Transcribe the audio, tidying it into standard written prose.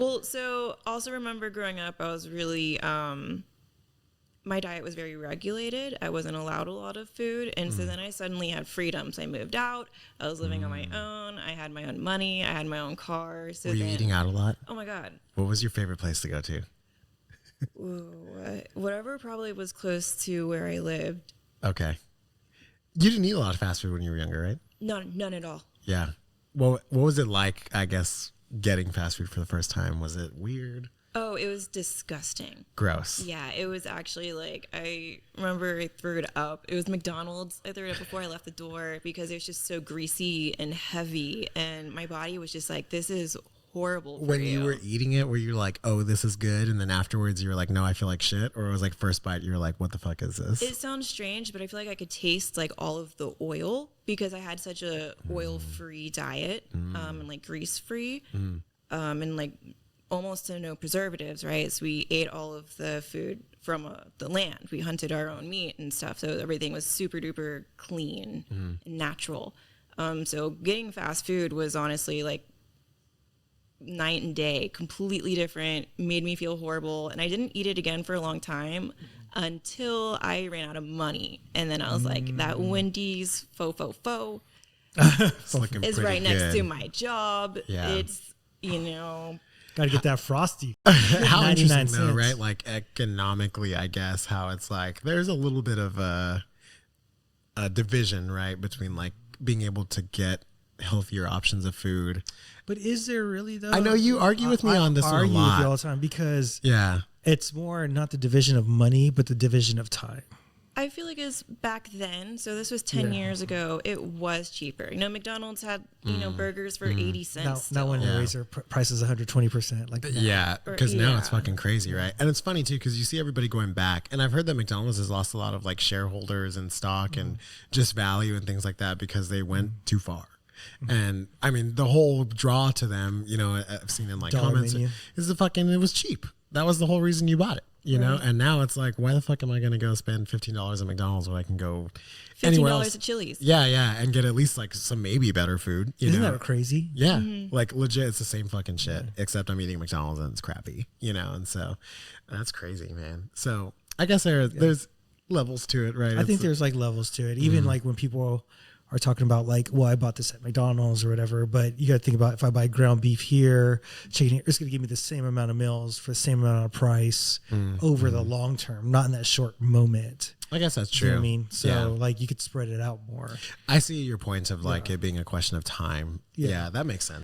Well, so also remember growing up, I was really, my diet was very regulated. I wasn't allowed a lot of food. And so then I suddenly had freedom. So I moved out. I was living on my own. I had my own money. I had my own car. So Were you eating out a lot? Oh my God. What was your favorite place to go to? Ooh, whatever probably was close to where I lived. Okay. You didn't eat a lot of fast food when you were younger, right? None at all. Yeah. Well, what was it like, I guess, getting fast food for the first time? Was it weird? Oh, it was disgusting. Gross. Yeah, it was actually like, I remember I threw it up. It was McDonald's. I threw it up before I left the door because it was just so greasy and heavy. And my body was just like, this is horrible for When you. you were eating it, were you like, oh, this is good? And then afterwards you were like, no, I feel like shit? Or it was like first bite, you were like, what the fuck is this? It sounds strange, but I feel like I could taste like all of the oil because I had such a oil-free diet and like grease-free and like almost to no preservatives, right? So we ate all of the food from the land. We hunted our own meat and stuff. So everything was super duper clean and natural. So getting fast food was honestly like night and day, completely different, made me feel horrible. And I didn't eat it again for a long time until I ran out of money. And then I was like, that Wendy's faux It's looking is pretty right next good. to my job. Yeah. It's, you know, Got to get that Frosty. How 99 interesting though, cents. right? Like economically, I guess, how it's like there's a little bit of a division, right, between like being able to get healthier options of food. But is there really though? I know you argue with me on this one a argue with lot. you all the time because Yeah. it's more not the division of money, but the division of time. I feel like it's back then. So this was 10 years ago. It was cheaper. You know, McDonald's had, you know, burgers for 80 cents. Now when still. they raise their prices 120%, like Yeah, Or- because now it's yeah. fucking crazy, right? And it's funny too because you see everybody going back, and I've heard that McDonald's has lost a lot of like shareholders and stock and just value and things like that because they went too far. And I mean, the whole draw to them, you know, I've seen in like Dollar comments, menu. is the fucking it was cheap. That was the whole reason you bought it, you know. And now it's like, why the fuck am I going to go spend $15 at McDonald's when I can go anywhere else? $15 at Chili's. Yeah, yeah, and get at least like some maybe better food. You isn't know? that crazy? Yeah, like legit, it's the same fucking shit, except I'm eating McDonald's and it's crappy, you know, and so that's crazy, man. So I guess there's levels to it, right? I think there's like levels to it. Even like when people are talking about like, well, I bought this at McDonald's or whatever, but you got to think about if I buy ground beef here, chicken here, it's going to give me the same amount of meals for the same amount of price over the long term, not in that short moment. I guess that's You true. know what I mean? So Yeah. like you could spread it out more. I see your point of like it being a question of time. Yeah. Yeah, that makes sense.